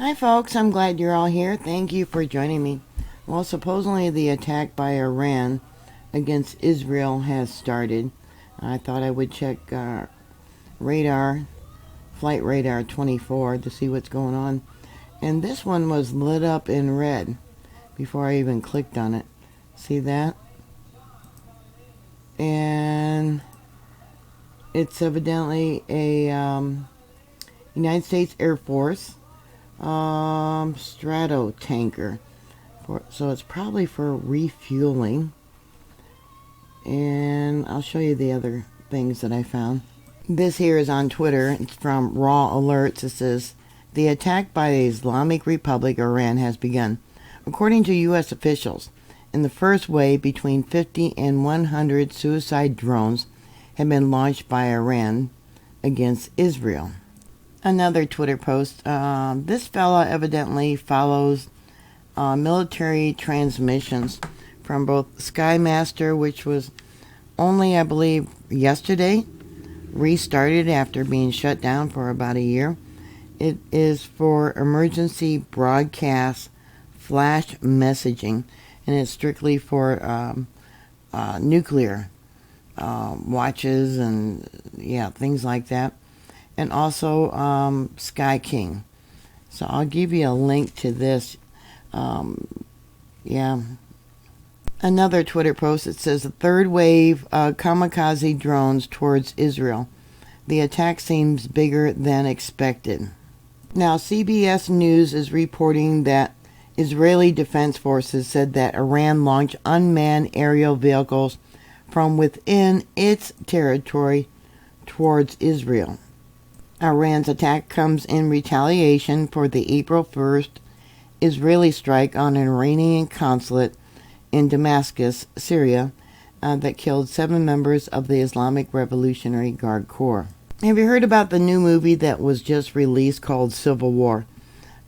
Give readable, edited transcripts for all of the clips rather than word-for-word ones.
Hi folks, I'm glad you're all here. Thank you for joining me. Well, supposedly the attack by Iran against Israel has started. I thought I would check flight radar 24 to see what's going on. And this one was lit up in red before I even clicked on it. See that? And it's evidently a United States Air Force strato tanker, so it's probably for refueling. And I'll show you the other things that I found. This here is on Twitter. It's from Raw Alerts. It says the attack by the Islamic Republic of Iran has begun. According to U.S. officials, in the first wave, between 50 and 100 suicide drones have been launched by Iran against Israel. Another Twitter post. This fella evidently follows military transmissions from both Skymaster, which was only, I believe, yesterday, restarted after being shut down for about a year. It is for emergency broadcast flash messaging, and it's strictly for nuclear watches and things like that. And also Sky King. So I'll give you a link to this. Another Twitter post that says the third wave kamikaze drones towards Israel. The attack seems bigger than expected. Now, CBS News is reporting that Israeli Defense Forces said that Iran launched unmanned aerial vehicles from within its territory towards Israel. Iran's attack comes in retaliation for the April 1st Israeli strike on an Iranian consulate in Damascus, Syria, that killed 7 members of the Islamic Revolutionary Guard Corps. Have you heard about the new movie that was just released called Civil War?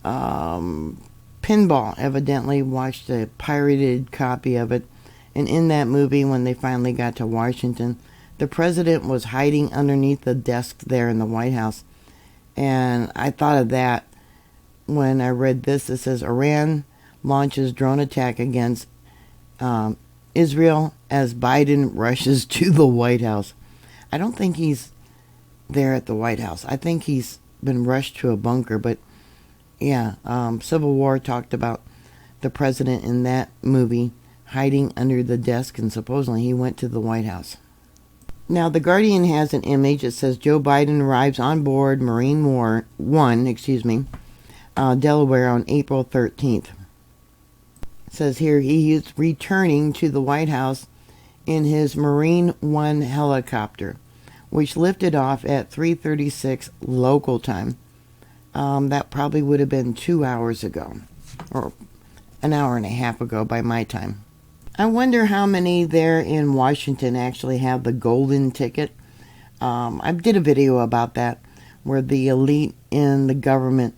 Pinball evidently watched a pirated copy of it, and in that movie, when they finally got to Washington, the president was hiding underneath the desk there in the White House. And I thought of that when I read this. It says Iran launches drone attack against Israel as Biden rushes to the White House. I don't think he's there at the White House. I think he's been rushed to a bunker. But Civil War talked about the president in that movie hiding under the desk, and supposedly he went to the White House. Now, The Guardian has an image that says Joe Biden arrives on board Marine One, Delaware on April 13th. It says here he is returning to the White House in his Marine One helicopter, which lifted off at 3:36 local time. That probably would have been 2 hours ago, or an hour and a half ago by my time. I wonder how many there in Washington actually have the golden ticket. I did a video about that, where the elite in the government,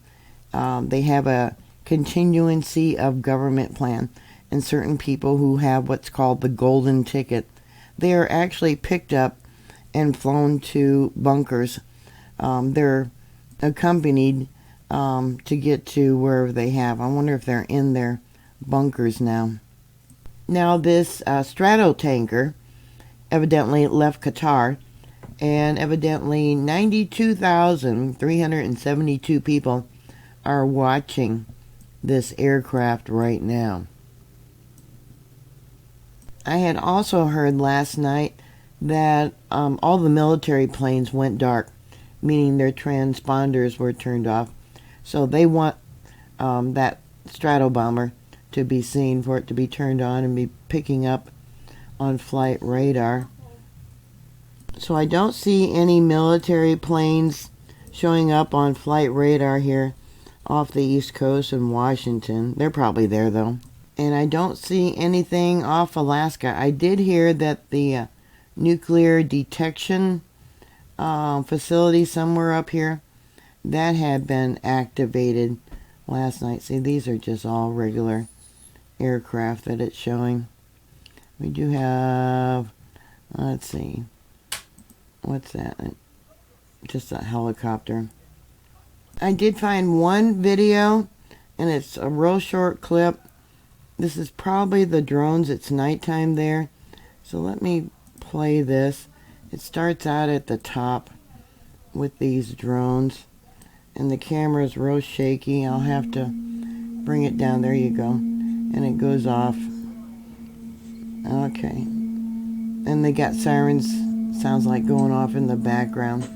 they have a continuancy of government plan, and certain people who have what's called the golden ticket, they are actually picked up and flown to bunkers. They're accompanied to get to wherever they have. I wonder if they're in their bunkers now. Now, this strato tanker evidently left Qatar, and evidently 92,372 people are watching this aircraft right now. I had also heard last night that all the military planes went dark, meaning their transponders were turned off. So they want that strato bomber to be seen, for it to be turned on and be picking up on flight radar. So I don't see any military planes showing up on flight radar here off the East Coast in Washington. They're probably there though. And I don't see anything off Alaska. I did hear that the nuclear detection facility somewhere up here, that had been activated last night. See, these are just all regular aircraft that it's showing. We do have, let's see, what's that? Just a helicopter. I did find one video, and it's a real short clip. This is probably the drones. It's nighttime there. So let me play this. It starts out at the top with these drones, and the camera is real shaky. I'll have to bring it down. There you go. And it goes off. Okay. And they got sirens, sounds like, going off in the background.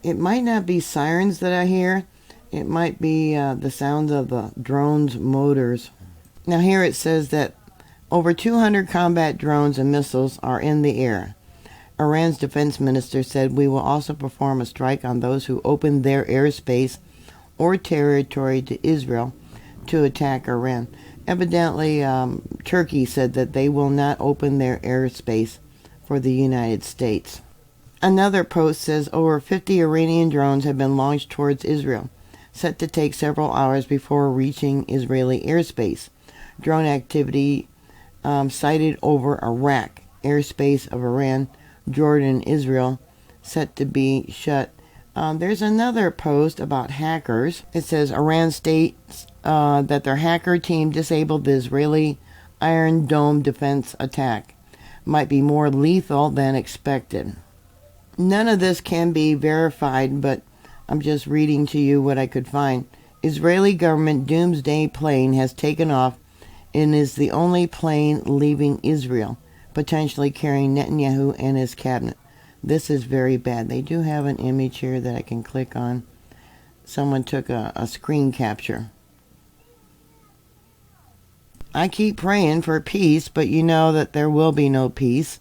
It might not be sirens that I hear. It might be the sounds of the drones' motors. Now here it says that over 200 combat drones and missiles are in the air. Iran's defense minister said, "We will also perform a strike on those who open their airspace or territory to Israel to attack Iran." Evidently, Turkey said that they will not open their airspace for the United States. Another post says over 50 Iranian drones have been launched towards Israel, set to take several hours before reaching Israeli airspace. Drone activity sighted over Iraq, airspace of Iran, Jordan, Israel, set to be shut. There's another post about hackers. It says Iran states that their hacker team disabled the Israeli Iron Dome defense attack. Might be more lethal than expected. None of this can be verified, but I'm just reading to you what I could find. Israeli government doomsday plane has taken off and is the only plane leaving Israel, potentially carrying Netanyahu and his cabinet. This is very bad. They do have an image here that I can click on. Someone took a screen capture. I keep praying for peace, but you know that there will be no peace.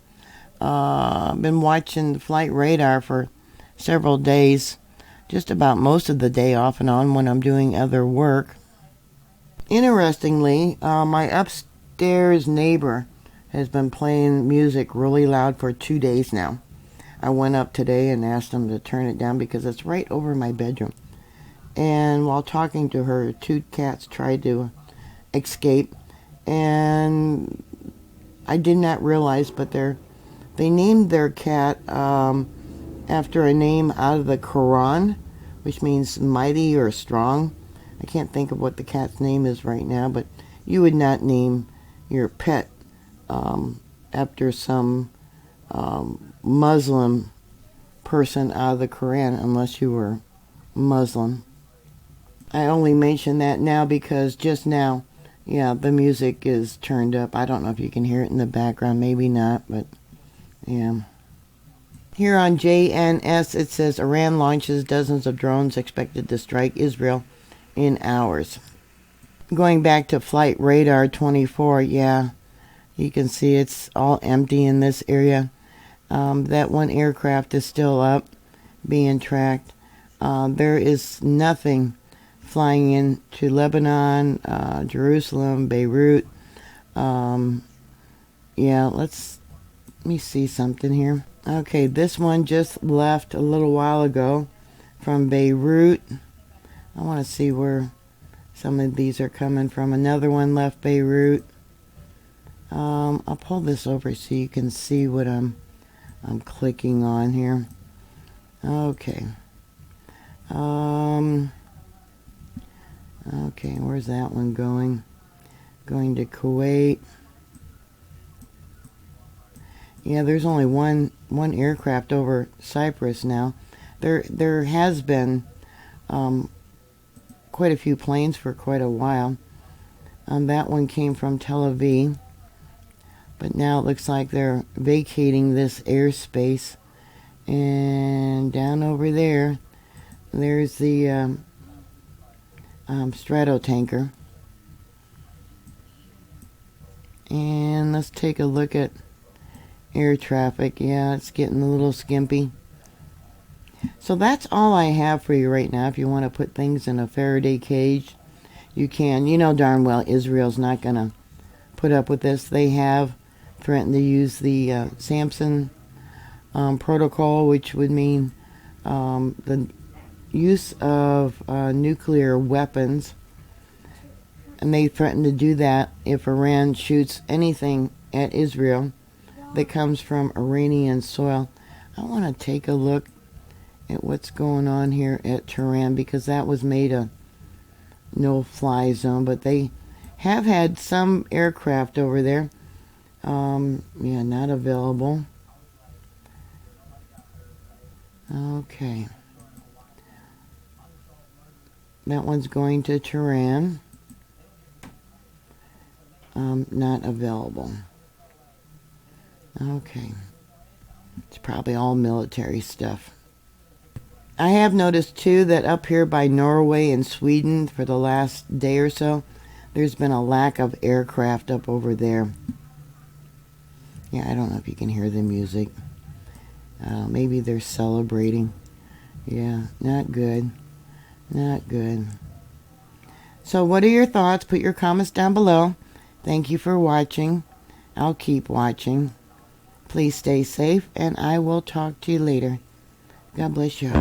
I've been watching flight radar for several days, just about most of the day off and on when I'm doing other work. Interestingly, my upstairs neighbor has been playing music really loud for 2 days now. I went up today and asked him to turn it down because it's right over my bedroom. And while talking to her, 2 cats tried to escape, and I did not realize, but they named their cat after a name out of the Quran, which means mighty or strong. I can't think of what the cat's name is right now, but you would not name your pet after some Muslim person out of the Quran unless you were Muslim. I only mention that now because just now, yeah, the music is turned up. I don't know if you can hear it in the background, maybe not, but yeah. Here on JNS it says Iran launches dozens of drones expected to strike Israel in hours. Going back to Flight Radar 24, yeah, you can see it's all empty in this area. That one aircraft is still up, being tracked. There is nothing flying into Lebanon, Jerusalem, Beirut. Yeah, let me see something here. Okay, this one just left a little while ago from Beirut. I want to see where some of these are coming from. Another one left Beirut. I'll pull this over so you can see what I'm clicking on here. Okay. Okay, where's that one going? Going to Kuwait. Yeah, there's only one aircraft over Cyprus now. There has been quite a few planes for quite a while. That one came from Tel Aviv, but now it looks like they're vacating this airspace. And down over there, there's the Stratotanker. And let's take a look at air traffic. Yeah, it's getting a little skimpy. So that's all I have for you right now. If you want to put things in a Faraday cage, you can. You know darn well Israel's not going to put up with this. They have threatened to use the Samson protocol, which would mean the use of nuclear weapons. And they threatened to do that if Iran shoots anything at Israel that comes from Iranian soil. I want to take a look at what's going on here at Tehran, because that was made a no-fly zone, but they have had some aircraft over there. Yeah, not available. Okay. That one's going to Tehran. Not available. Okay. It's probably all military stuff. I have noticed too that up here by Norway and Sweden for the last day or so, there's been a lack of aircraft up over there. Yeah, I don't know if you can hear the music. Maybe they're celebrating. Yeah, not good. Not good. So what are your thoughts? Put your comments down below. Thank you for watching. I'll keep watching. Please stay safe, and I will talk to you later. God bless you.